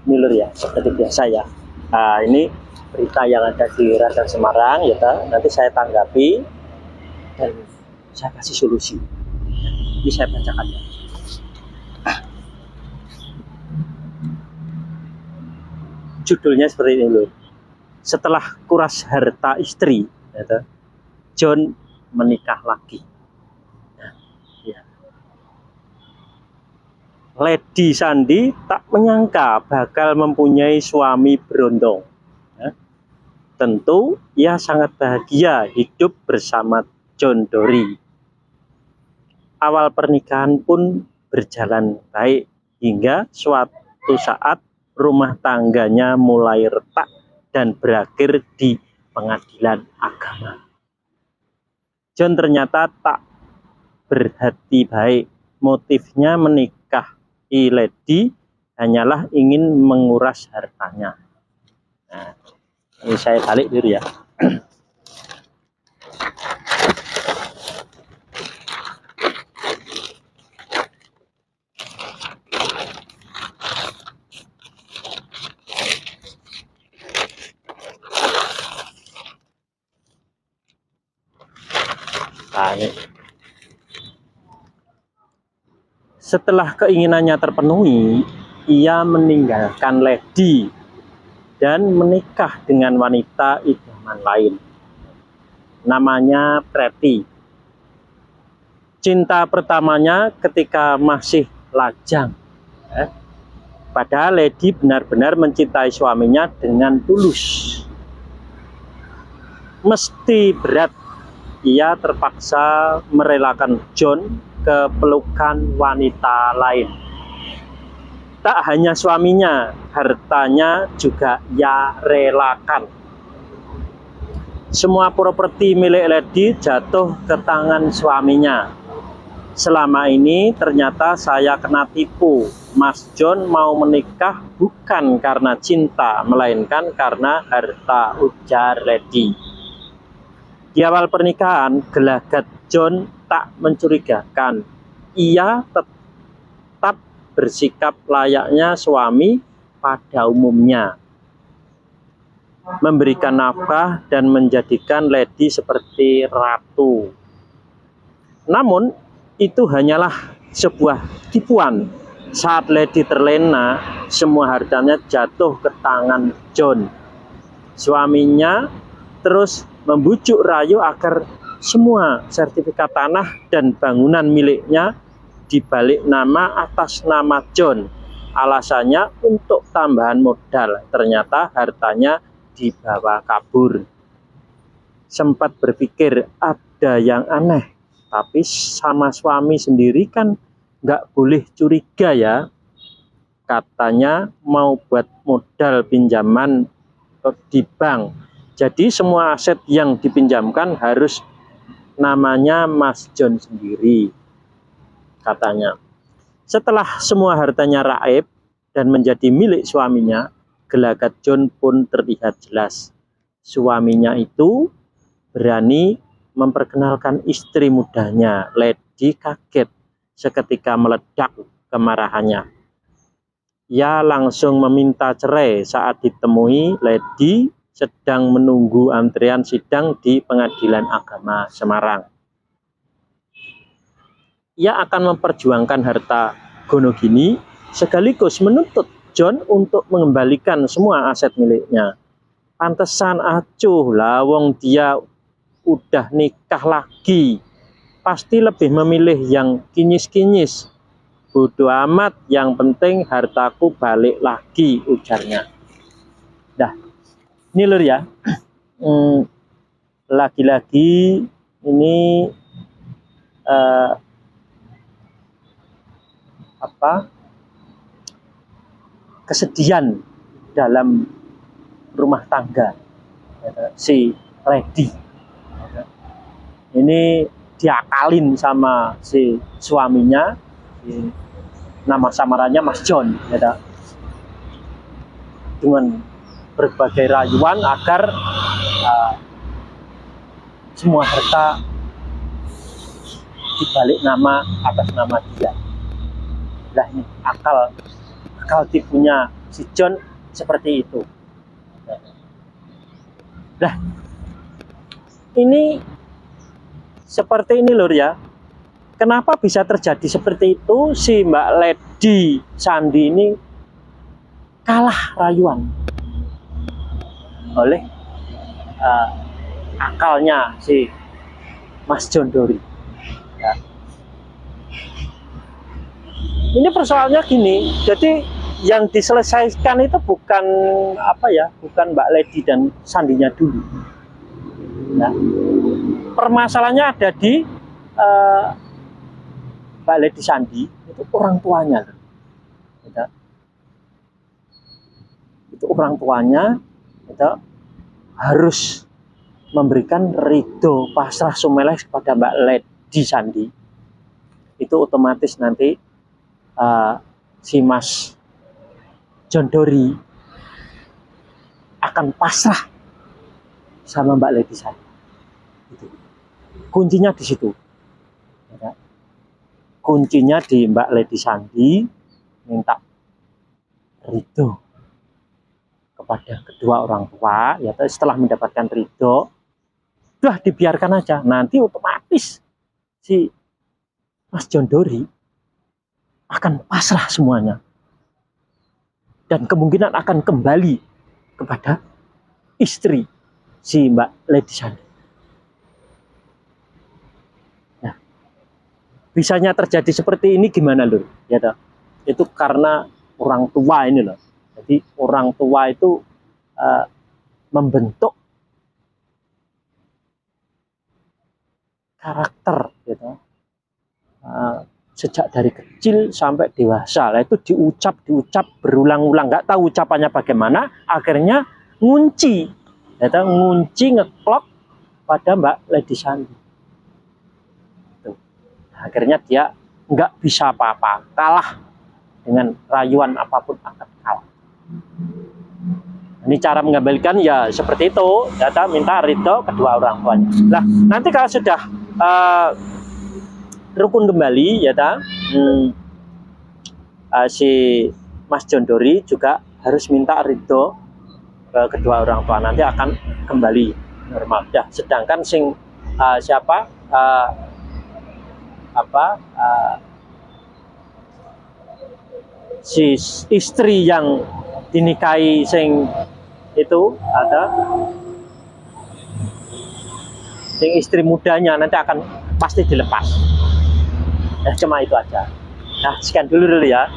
Miller ya, seperti biasa ya. Nah, ini berita yang ada di Radar Semarang ya, nanti saya tanggapi dan saya kasih solusi. Ini saya bacakan ya. Judulnya seperti ini loh. Setelah kuras harta istri, ya, John menikah lagi. Nah, ya. Lady Sandi tak menyangka bakal mempunyai suami berondong. Ya. Tentu ia sangat bahagia hidup bersama John Dory. Awal pernikahan pun berjalan baik hingga suatu saat rumah tangganya mulai retak dan berakhir di pengadilan agama. John ternyata tak berhati baik. Motifnya menikahi Lady hanyalah ingin menguras hartanya. Nah, ini saya balik dulu ya. Nah, ini. Setelah keinginannya terpenuhi, ia meninggalkan Lady dan menikah dengan wanita idaman lain. Namanya Pretty. Cinta pertamanya ketika masih lajang. Padahal Lady benar-benar mencintai suaminya dengan tulus. Mesti berat ia terpaksa merelakan John ke pelukan wanita lain. Tak hanya suaminya, hartanya juga ia relakan. Semua properti milik Lady jatuh ke tangan suaminya. Selama ini ternyata saya kena tipu. Mas John mau menikah bukan karena cinta, melainkan karena harta, ujar Lady. Di awal pernikahan, gelagat John tak mencurigakan. Ia tetap bersikap layaknya suami pada umumnya, memberikan nafkah dan menjadikan Lady seperti ratu. Namun, itu hanyalah sebuah tipuan. Saat Lady terlena, semua hartanya jatuh ke tangan John. Suaminya terus membujuk rayu agar semua sertifikat tanah dan bangunan miliknya dibalik nama atas nama John. Alasannya untuk tambahan modal. Ternyata hartanya dibawa kabur. Sempat berpikir ada yang aneh, tapi sama suami sendiri kan nggak boleh curiga ya. Katanya mau buat modal pinjaman di bank. Jadi semua aset yang dipinjamkan harus namanya Mas John sendiri, katanya. Setelah semua hartanya raib dan menjadi milik suaminya, gelagat John pun terlihat jelas. Suaminya itu berani memperkenalkan istri mudanya. Lady kaget seketika meledak kemarahannya. Ia langsung meminta cerai saat ditemui Lady sedang menunggu antrian sidang di Pengadilan Agama Semarang. Ia akan memperjuangkan harta Gonogini sekaligus menuntut John untuk mengembalikan semua aset miliknya. Pantesan acuh lah, wong dia udah nikah lagi. Pasti lebih memilih yang kinyis-kinyis. Bodoh amat, yang penting hartaku balik lagi, ujarnya. Dah. Ini lur ya, lagi-lagi ini kesedihan dalam rumah tangga si Lady. Ini diakalin sama si suaminya, nama samarannya Mas John, ya, dengan berbagai rayuan agar semua harta dibalik nama atas nama dia. Lah ini akal tipunya si John seperti itu. Nah, ini seperti ini lur ya. Kenapa bisa terjadi seperti itu? Si Mbak Lady Sandi ini kalah rayuan oleh akalnya si Mas John Dory. Ya. Ini persoalannya gini, jadi yang diselesaikan itu bukan bukan Mbak Lady dan Sandinya dulu. Ya. Permasalahannya ada di Mbak Lady Sandi, itu orang tuanya. Ya. Itu orang tuanya itu harus memberikan ridho pasrah sumeleh kepada Mbak Lady Sandi. Itu otomatis nanti si Mas John Dory akan pasrah sama Mbak Lady Sandi. Itu. Kuncinya di situ. Ya. Kuncinya di Mbak Lady Sandi minta ridho kepada kedua orang tua, ya setelah mendapatkan ridho, udah dibiarkan aja, nanti otomatis si Mas John Dory akan pasrah semuanya dan kemungkinan akan kembali kepada istri si Mbak Lady Sandi. Nah, bisanya terjadi seperti ini gimana lur? Ya toh? Itu karena orang tua ini loh. Jadi orang tua itu membentuk karakter, gitu. Sejak dari kecil sampai dewasa. Lah itu diucap berulang-ulang, nggak tahu ucapannya bagaimana, akhirnya ngunci, gitu, ngeklok pada Mbak Lady Sandi. Tuh. Akhirnya dia nggak bisa apa-apa, kalah dengan rayuan apapun akan kalah. Ini cara mengembalikan ya seperti itu, data minta ridho kedua orang tuanya. Nah, nanti kalau sudah rukun kembali, ya si Mas John Dory juga harus minta ridho ke kedua orang tua, nanti akan kembali normal. Ya, sedangkan si istri yang dinikahi itu ada istri mudanya nanti akan pasti dilepas. Cuma itu aja. Nah, sekian dulu ya.